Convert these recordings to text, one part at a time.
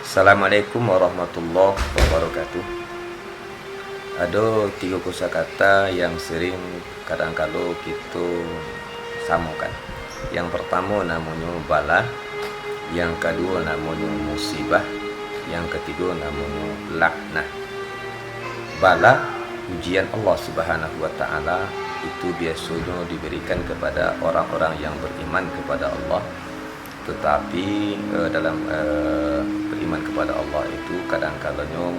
Assalamualaikum warahmatullahi wabarakatuh. Ada 3 kosakata yang sering kadang-kala kita samakan. Yang pertama namanya bala, yang kedua namanya musibah, yang ketiga namanya laknah. Bala, ujian Allah Subhanahu wa taala, itu biasanya diberikan kepada orang-orang yang beriman kepada Allah. Tetapi dalam beriman kepada Allah itu kadang-kadangnya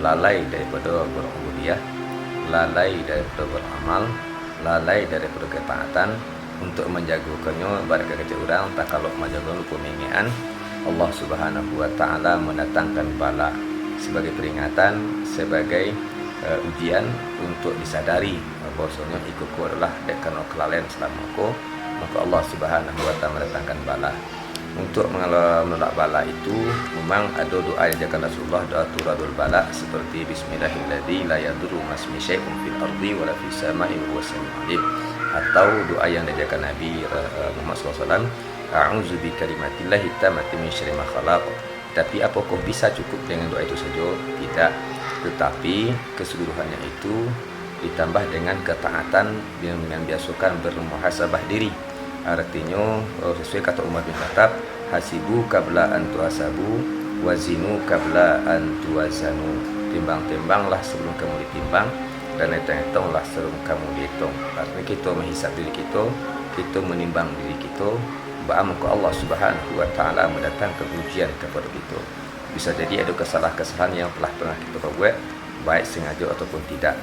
lalai daripada berubudiyah, lalai daripada beramal, lalai daripada ketaatan. Untuk menjagakannya, barangkali kata orang tak kalau menjaga pemengian, Allah Subhanahu wa taala mendatangkan bala sebagai peringatan, sebagai ujian untuk disadari bahwasanya ikutku adalah dekano kelalaian selama aku, maka Allah Subhanahu wa taala mendatangkan bala. Untuk menolak bala itu memang ada doa yang diajarkan Rasulullah, doa turadul bala, seperti bismillahirrahmanirrahim la yadurru masmi syai'un fil ardi wala fis sama'i wa huwas samiul alim, atau doa yang diajarkan Nabi Muhammad SAW, a'udzu bi kalimatillahi tammati min syarri ma khalaq. Tapi apakah bisa cukup dengan doa itu saja? Tidak. Tetapi keseluruhannya itu ditambah dengan ketaatan yang membiasakan bermuhasabah diri. Artinya sesuai kata Umar bin Khattab, hasibu qabla an tuhasabu wazinu qabla an tuwazanu. Timbang-timbanglah sebelum kamu ditimbang, dan hitung-hitunglah sebelum kamu dihitung. Artinya kita menghisap diri kita, kita menimbang diri kita, bahwa Allah Subhanahu wa taala mendatangkan ujian kepada kita. Bisa jadi ada kesalahan-kesalahan yang telah pernah kita buat, baik sengaja ataupun tidak,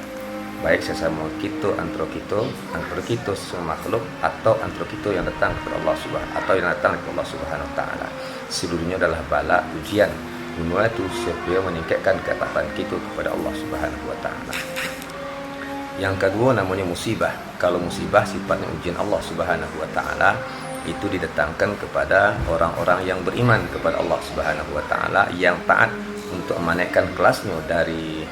baik sesama kita, antara kita sesama makhluk, atau antara kita yang datang kepada Allah Subhanahu, atau yang datang kepada Allah Subhanahu wa taala. Seluruhnya adalah bala, ujian. Semua itu supaya meningkatkan ketaatan kita kepada Allah Subhanahu wa taala. Yang kedua namanya musibah. Kalau musibah sifatnya ujian Allah Subhanahu wa taala, itu didatangkan kepada orang-orang yang beriman kepada Allah Subhanahu wa taala, yang taat untuk menaikkan kelasnya dari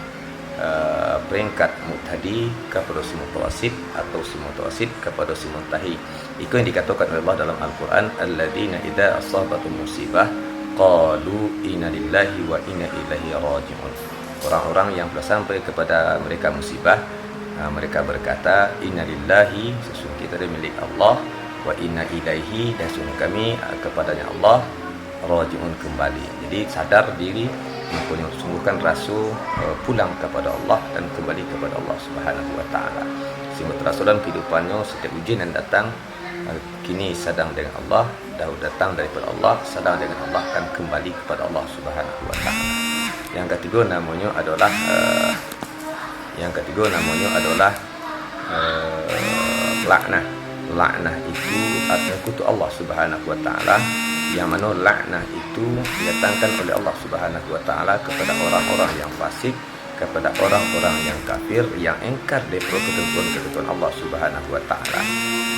peringkat muhtadi kepada si mutawasid, atau si mutawasid kepada si muntahi. Itu yang dikatakan oleh Allah dalam Al-Quran, alladzina idza asabatum musibah qalu inna lillahi wa inna ilaihi raji'un. Orang-orang yang telah sampai kepada mereka musibah, mereka berkata, inna lillahi, sesungguhnya kita adalah milik Allah, wa inna ilaihi, dan sesungguhnya kami kepadanya Allah, raji'un, kembali. Jadi sadar diri, mempunyai sungguhkan rasa pulang kepada Allah dan kembali kepada Allah Subhanahu wa taala. Sehingga terasa dalam kehidupannya setiap ujian yang datang, kini sadar dengan Allah, dahulu datang daripada Allah, sadar dengan Allah, akan kembali kepada Allah Subhanahu wa taala. Yang ketiga namanya adalah laknah. Laknah itu artinya kutuk Allah Subhanahu wa taala, yang mana laknah itu didatangkan oleh Allah Subhanahu wa taala kepada orang-orang yang fasik, kepada orang-orang yang kafir, yang engkar daripada ketentuan-ketentuan Allah Subhanahu wa taala.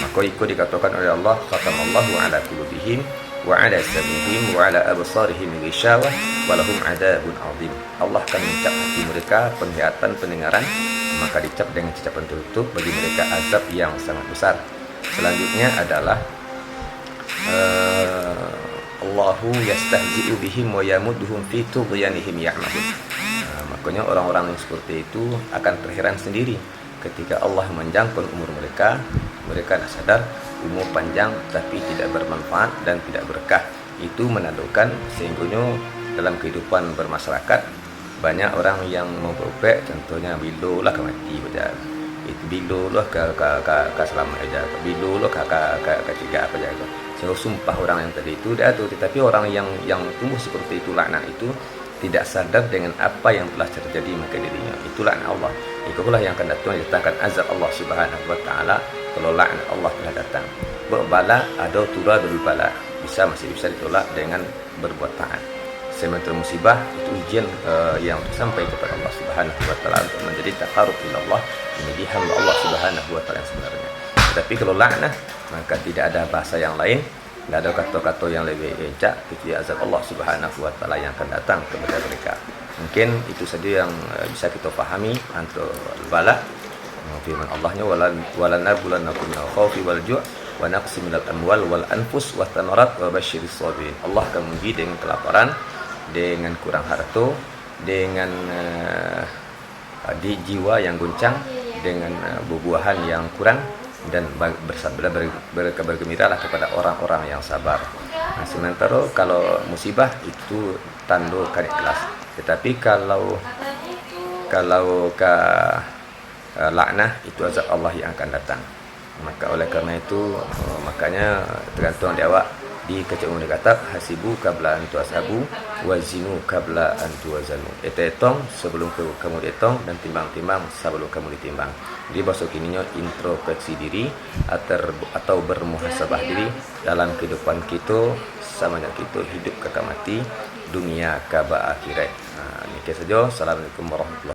Maka ikut dikatakan oleh Allah, khatamallahu ala qulubihim wa ala sam'ihim wa ala absarihim ghishawah wa lahum adzabun adzim. Allah akan mencap hati mereka, penglihatan, pendengaran, maka dicap dengan cacapan tertutup, bagi mereka azab yang sangat besar. Selanjutnya adalah Allahu yastahzi'u bihim wa yamudduhum fi tughyanihim ya'mahun. Makanya orang-orang yang seperti itu akan terheran sendiri ketika Allah menjangkau umur mereka. Mereka dah sadar umur panjang tapi tidak bermanfaat dan tidak berkah. Itu menandakan sehingga dalam kehidupan bermasyarakat banyak orang yang mau berubat, contohnya bilolah ke mati pada itu, bilolah ke selamat aja, bilolah ke tiga apa aja itu. Saya sumpah orang yang tadi itu dah tu, tetapi orang yang tumbuh seperti itu, laknat itu tidak sadar dengan apa yang telah terjadi maka dirinya. Itu laknat Allah. Itulah yang akan datangkan azab Allah Subhanahu wa taala kalau laknat Allah telah datang. Berbala ada turadul bala, masih bisa ditolak dengan berbuat taat. Sementara musibah itu ujian yang sampai kepada Allah Subhanahu wa taala untuk menjadi taqarrub ila Allah, menjadi hamba Allah Subhanahu wa taala yang sebenarnya. Tapi kalau laknah, maka tidak ada bahasa yang lain, tidak ada kata-kata yang lebih encak kecuali azab Allah Subhanahu wa taala yang akan datang kepada mereka. Mungkin itu saja yang bisa kita fahami antara bala. Firman Allahnya, walan nabluwannakum minal khawfi wal ju' wa naqsim minal amwal wal anfus wa thamarat wa basyiris sabirin. Allah akan menguji dengan kelaparan, dengan kurang harta, dengan di jiwa yang guncang, dengan buah-buahan yang kurang, dan bergembiralah kepada orang-orang yang sabar. Nah, sementara kalau musibah itu tanda kan ikhlas. Tetapi kalau laknah itu azab Allah yang akan datang. Maka oleh karena itu makanya tergantung di awak. Di kecil umum dikata hasibu qabla an tuhasabu wazinu qabla an tuwazanu. Etong sebelum kamu dihitung dan timbang-timbang sebelum kamu ditimbang. Di bahasa kininya introspeksi diri atau bermuhasabah diri dalam kehidupan kita, samanya kita hidup kekal mati, dunia kaba akhirat. Nah, ini saja. Assalamualaikum warahmatullahi wabarakatuh.